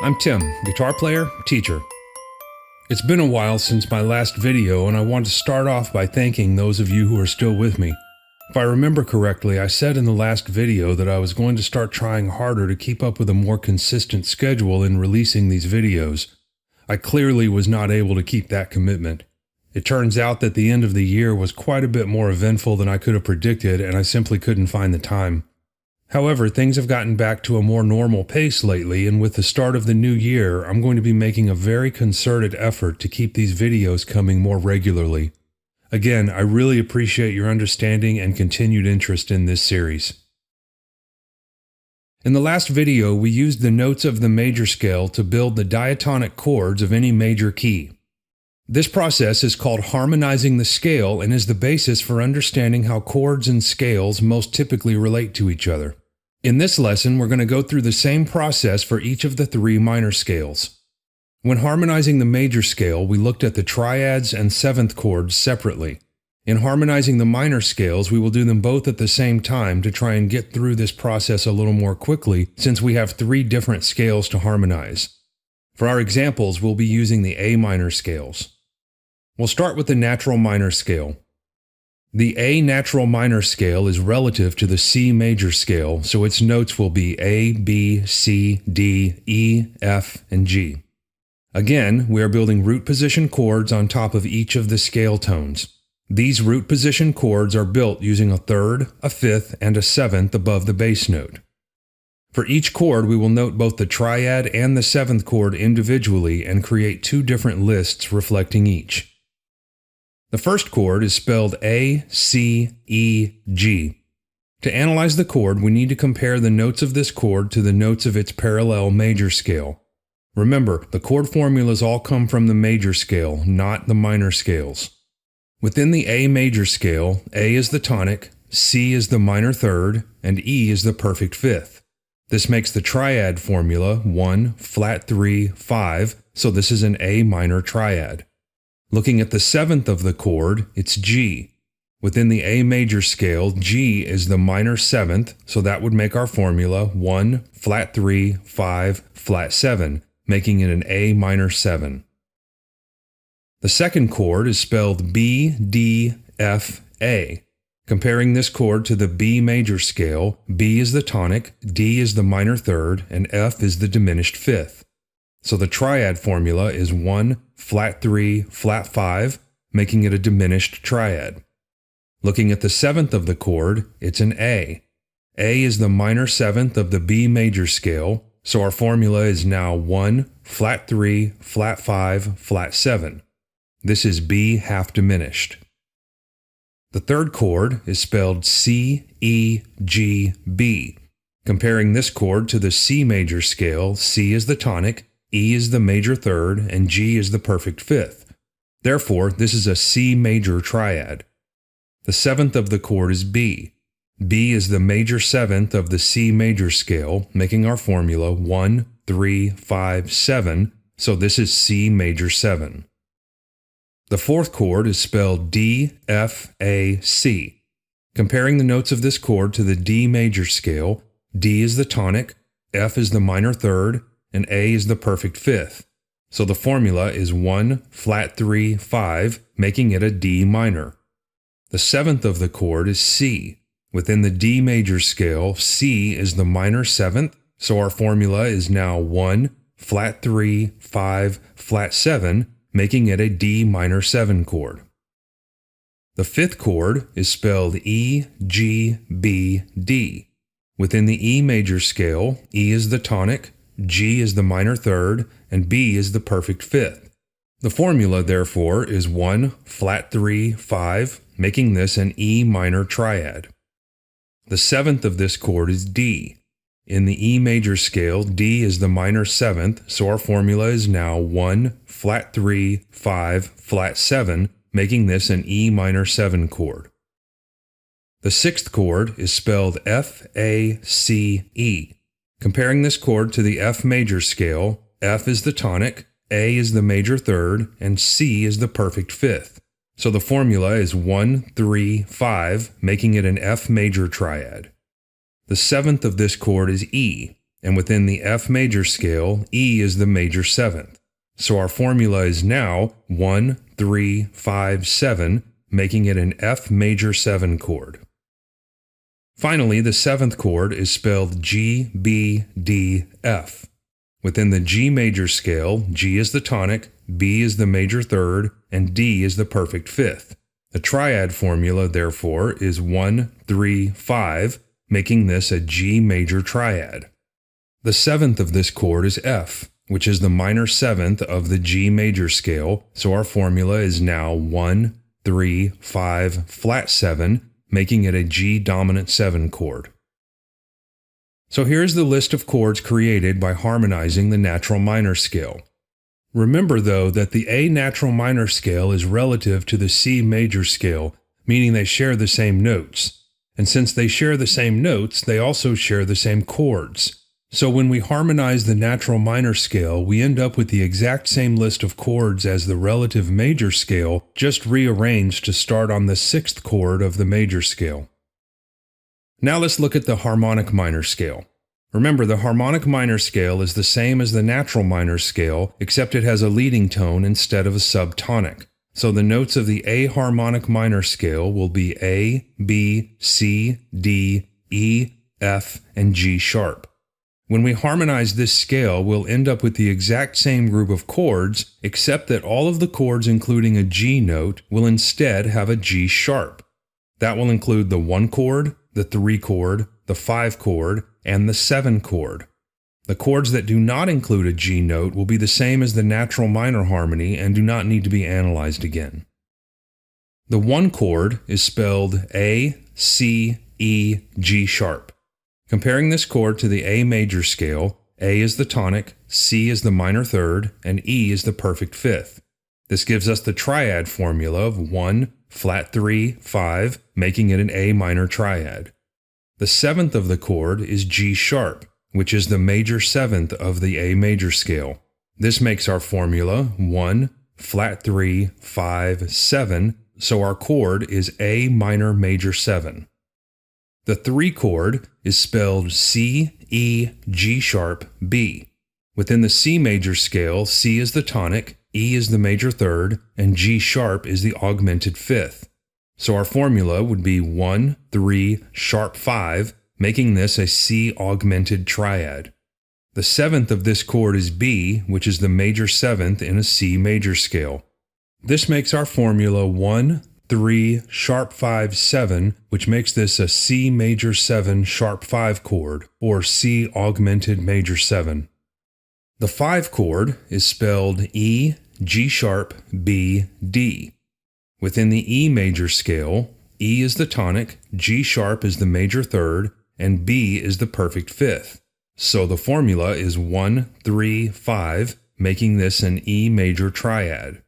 I'm Tim, guitar player, teacher. It's been a while since my last video, and I want to start off by thanking those of you who are still with me. If I remember correctly, I said in the last video that I was going to start trying harder to keep up with a more consistent schedule in releasing these videos. I clearly was not able to keep that commitment. It turns out that the end of the year was quite a bit more eventful than I could have predicted, and I simply couldn't find the time. However, things have gotten back to a more normal pace lately, and with the start of the new year, I'm going to be making a very concerted effort to keep these videos coming more regularly. Again, I really appreciate your understanding and continued interest in this series. In the last video, we used the notes of the major scale to build the diatonic chords of any major key. This process is called harmonizing the scale and is the basis for understanding how chords and scales most typically relate to each other. In this lesson, we're going to go through the same process for each of the three minor scales. When harmonizing the major scale, we looked at the triads and seventh chords separately. In harmonizing the minor scales, we will do them both at the same time to try and get through this process a little more quickly, since we have three different scales to harmonize. For our examples, we'll be using the A minor scales. We'll start with the natural minor scale. The A natural minor scale is relative to the C major scale, so its notes will be A, B, C, D, E, F, and G. Again, we are building root position chords on top of each of the scale tones. These root position chords are built using a third, a fifth, and a seventh above the bass note. For each chord, we will note both the triad and the seventh chord individually and create two different lists reflecting each. The first chord is spelled A, C, E, G. To analyze the chord, we need to compare the notes of this chord to the notes of its parallel major scale. Remember, the chord formulas all come from the major scale, not the minor scales. Within the A major scale, A is the tonic, C is the minor third, and E is the perfect fifth. This makes the triad formula 1, flat 3, 5, so this is an A minor triad. Looking at the seventh of the chord, it's G. Within the A major scale, G is the minor seventh, so that would make our formula 1, flat 3, 5, flat 7, making it an A minor 7. The second chord is spelled B, D, F, A. Comparing this chord to the B major scale, B is the tonic, D is the minor third, and F is the diminished fifth. So the triad formula is 1, flat 3, flat 5, making it a diminished triad. Looking at the seventh of the chord, it's an A. A is the minor seventh of the B major scale, so our formula is now 1, flat 3, flat 5, flat 7. This is B half diminished. The third chord is spelled C, E, G, B. Comparing this chord to the C major scale, C is the tonic, E is the major third, and G is the perfect fifth. Therefore, this is a C major triad. The seventh of the chord is B. B is the major seventh of the C major scale, making our formula 1, 3, 5, 7, so this is C major 7. The fourth chord is spelled D, F, A, C. Comparing the notes of this chord to the D major scale, D is the tonic, F is the minor third, and A is the perfect fifth. So the formula is 1, flat 3, 5, making it a D minor. The seventh of the chord is C. Within the D major scale, C is the minor seventh, so our formula is now 1, flat 3, 5, flat 7, making it a D minor 7 chord. The fifth chord is spelled E, G, B, D. Within the E major scale, E is the tonic, G is the minor third, and B is the perfect fifth. The formula, therefore, is 1, flat 3, 5, making this an E minor triad. The seventh of this chord is D. In the E major scale, D is the minor seventh, so our formula is now 1, flat 3, 5, flat 7, making this an E minor 7 chord. The sixth chord is spelled F, A, C, E. Comparing this chord to the F major scale, F is the tonic, A is the major third, and C is the perfect fifth. So the formula is 1, 3, 5, making it an F major triad. The seventh of this chord is E. And within the F major scale, E is the major seventh. So our formula is now 1, 3, 5, 7, making it an F major 7 chord. Finally, the seventh chord is spelled G, B, D, F. Within the G major scale, G is the tonic, B is the major third, and D is the perfect fifth. The triad formula, therefore, is 1, 3, 5, making this a G major triad. The seventh of this chord is F, which is the minor seventh of the G major scale, so our formula is now 1, 3, 5, flat 7, making it a G dominant 7 chord. So here's the list of chords created by harmonizing the natural minor scale. Remember, though, that the A natural minor scale is relative to the C major scale, meaning they share the same notes. And since they share the same notes, they also share the same chords. So when we harmonize the natural minor scale, we end up with the exact same list of chords as the relative major scale, just rearranged to start on the sixth chord of the major scale. Now let's look at the harmonic minor scale. Remember, the harmonic minor scale is the same as the natural minor scale, except it has a leading tone instead of a subtonic. So the notes of the A harmonic minor scale will be A, B, C, D, E, F, and G sharp. When we harmonize this scale, we'll end up with the exact same group of chords, except that all of the chords including a G note will instead have a G sharp. That will include the 1 chord, the 3 chord, the 5 chord, and the 7 chord. The chords that do not include a G note will be the same as the natural minor harmony and do not need to be analyzed again. The 1 chord is spelled A, C, E, G sharp. Comparing this chord to the A major scale, A is the tonic, C is the minor third, and E is the perfect fifth. This gives us the triad formula of 1, flat 3, 5, making it an A minor triad. The seventh of the chord is G sharp, which is the major seventh of the A major scale. This makes our formula 1, flat 3, 5, 7, so our chord is A minor major 7. The 3 chord is spelled C, E, G sharp, B. Within the C major scale, C is the tonic, E is the major third, and G sharp is the augmented fifth. So our formula would be 1, 3, sharp 5, making this a C augmented triad. The seventh of this chord is B, which is the major seventh in a C major scale. This makes our formula 1, 3, sharp 5, 7, which makes this a C major 7 sharp 5 chord, or C augmented major 7. The 5 chord is spelled E, G sharp, B, D. Within the E major scale, E is the tonic, G sharp is the major third, and B is the perfect fifth. So the formula is 1, 3, 5, making this an E major triad.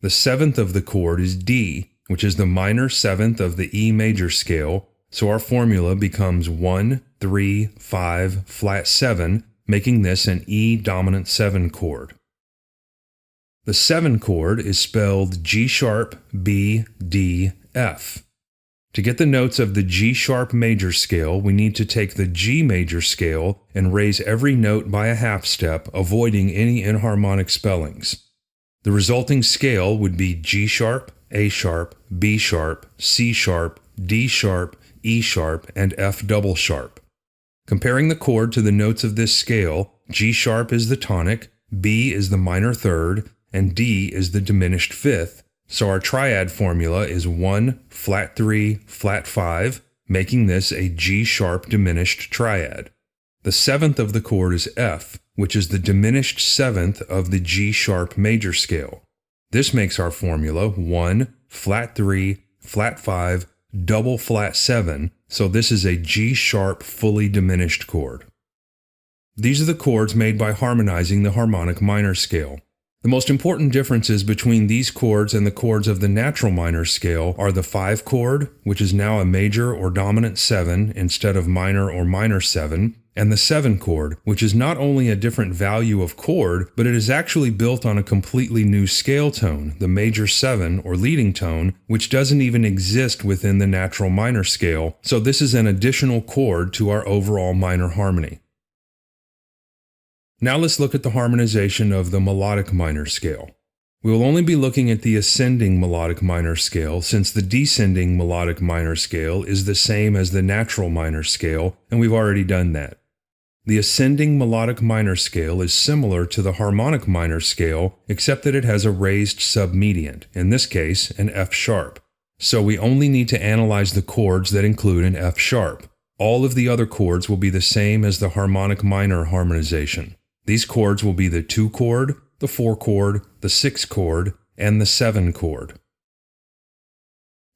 The seventh of the chord is D, which is the minor seventh of the E major scale, so our formula becomes 1, 3, 5, flat 7, making this an E dominant 7 chord. The 7 chord is spelled G sharp, B, D, F. To get the notes of the G sharp major scale, we need to take the G major scale and raise every note by a half step, avoiding any inharmonic spellings. The resulting scale would be G sharp, A sharp, B sharp, C sharp, D sharp, E sharp, and F double sharp. Comparing the chord to the notes of this scale, G sharp is the tonic, B is the minor third, and D is the diminished fifth, so our triad formula is 1, flat 3, flat 5, making this a G sharp diminished triad. The seventh of the chord is F, which is the diminished seventh of the G sharp major scale. This makes our formula 1, flat 3, flat 5, double flat 7, so this is a G sharp fully diminished chord. These are the chords made by harmonizing the harmonic minor scale. The most important differences between these chords and the chords of the natural minor scale are the 5 chord, which is now a major or dominant 7 instead of minor or minor 7, and the 7 chord, which is not only a different value of chord, but it is actually built on a completely new scale tone, the major 7 or leading tone, which doesn't even exist within the natural minor scale, so this is an additional chord to our overall minor harmony. Now let's look at the harmonization of the melodic minor scale. We will only be looking at the ascending melodic minor scale since the descending melodic minor scale is the same as the natural minor scale, and we've already done that. The ascending melodic minor scale is similar to the harmonic minor scale, except that it has a raised submediant, in this case an F sharp. So we only need to analyze the chords that include an F sharp. All of the other chords will be the same as the harmonic minor harmonization. These chords will be the 2 chord, the 4 chord, the 6 chord, and the 7 chord.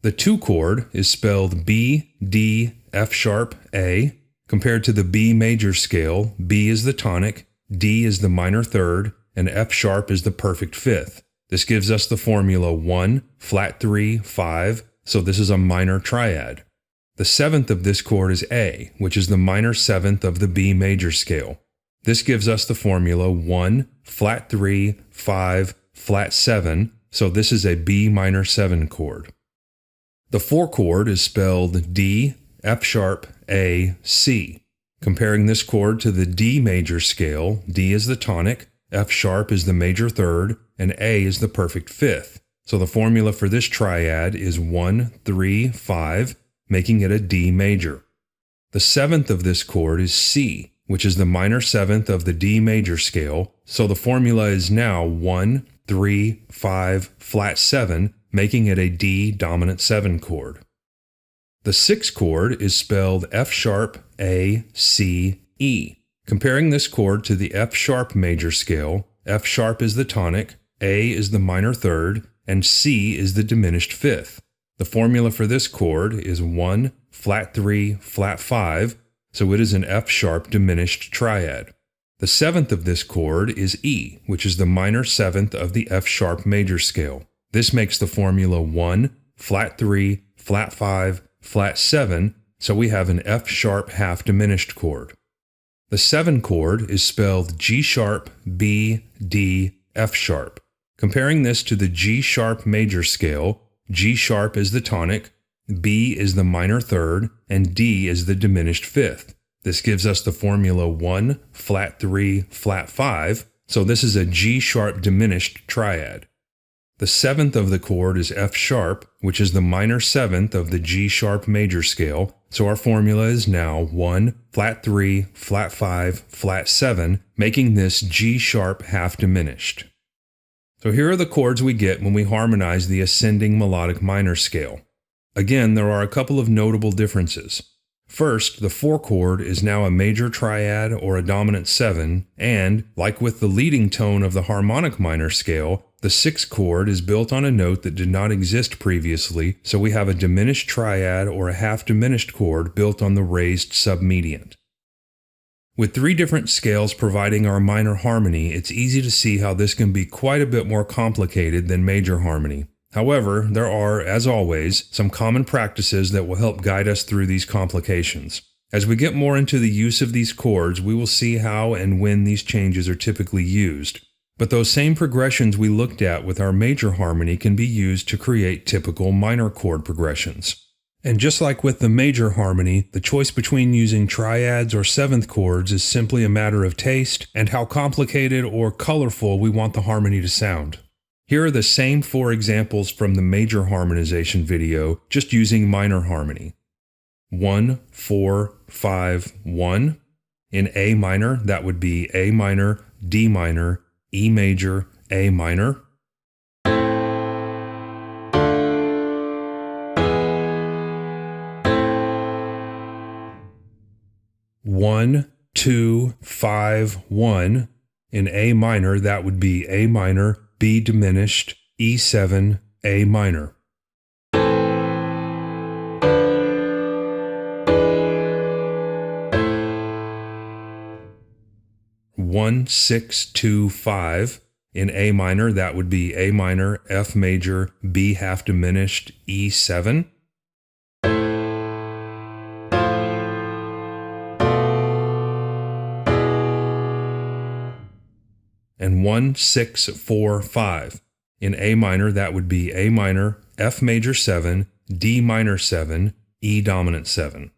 The 2 chord is spelled B, D, F sharp, A. Compared to the B major scale, B is the tonic, D is the minor third, and F sharp is the perfect fifth. This gives us the formula 1, flat 3, 5, so this is a minor triad. The 7th of this chord is A, which is the minor 7th of the B major scale. This gives us the formula 1, flat 3, 5, flat 7, so this is a B minor 7 chord. The 4 chord is spelled D, F sharp, A, C. Comparing this chord to the D major scale, D is the tonic, F sharp is the major third, and A is the perfect fifth. So the formula for this triad is 1, 3, 5, making it a D major. The 7th of this chord is C, which is the minor 7th of the D major scale, so the formula is now 1, 3, 5, flat 7, making it a D dominant 7 chord. The 6th chord is spelled F sharp, A, C, E. Comparing this chord to the F sharp major scale, F sharp is the tonic, A is the minor third, and C is the diminished fifth. The formula for this chord is 1, flat 3, flat 5, so it is an F sharp diminished triad. The 7th of this chord is E, which is the minor 7th of the F sharp major scale. This makes the formula 1, flat 3, flat 5, flat 7, so we have an F sharp half diminished chord. The 7 chord is spelled G sharp, B, D, F sharp. Comparing this to the G sharp major scale, G sharp is the tonic, B is the minor third, and D is the diminished fifth. This gives us the formula 1, flat 3, flat 5, so this is a G sharp diminished triad. The 7th of the chord is F sharp, which is the minor 7th of the G sharp major scale, so our formula is now 1, flat 3, flat 5, flat 7, making this G sharp half diminished. So here are the chords we get when we harmonize the ascending melodic minor scale. Again, there are a couple of notable differences. First, the 4 chord is now a major triad or a dominant 7, and, like with the leading tone of the harmonic minor scale, the 6 chord is built on a note that did not exist previously, so we have a diminished triad or a half diminished chord built on the raised submediant. With 3 different scales providing our minor harmony, it's easy to see how this can be quite a bit more complicated than major harmony. However, there are, as always, some common practices that will help guide us through these complications. As we get more into the use of these chords, we will see how and when these changes are typically used. But those same progressions we looked at with our major harmony can be used to create typical minor chord progressions. And just like with the major harmony, the choice between using triads or 7th chords is simply a matter of taste and how complicated or colorful we want the harmony to sound. Here are the same 4 examples from the major harmonization video, just using minor harmony. 1, 4, 5, 1. In A minor, that would be A minor, D minor, E major, A minor. 1, 2, 5, 1. In A minor, that would be A minor, B diminished, E7, A minor. 1, 6, 2, 5. In A minor, that would be A minor, F major, B half diminished, E7. And 1, 6, 4, 5. In A minor, that would be A minor, F major 7, D minor 7, E dominant 7.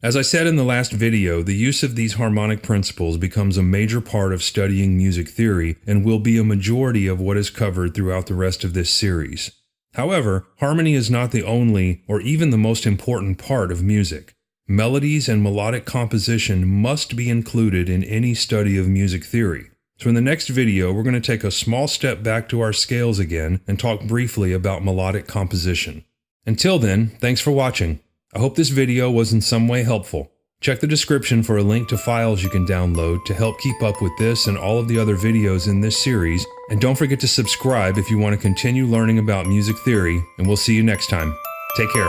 As I said in the last video, the use of these harmonic principles becomes a major part of studying music theory and will be a majority of what is covered throughout the rest of this series. However, harmony is not the only or even the most important part of music. Melodies and melodic composition must be included in any study of music theory. So in the next video, we're going to take a small step back to our scales again and talk briefly about melodic composition. Until then, thanks for watching. I hope this video was in some way helpful. Check the description for a link to files you can download to help keep up with this and all of the other videos in this series, and don't forget to subscribe if you want to continue learning about music theory, and we'll see you next time. Take care.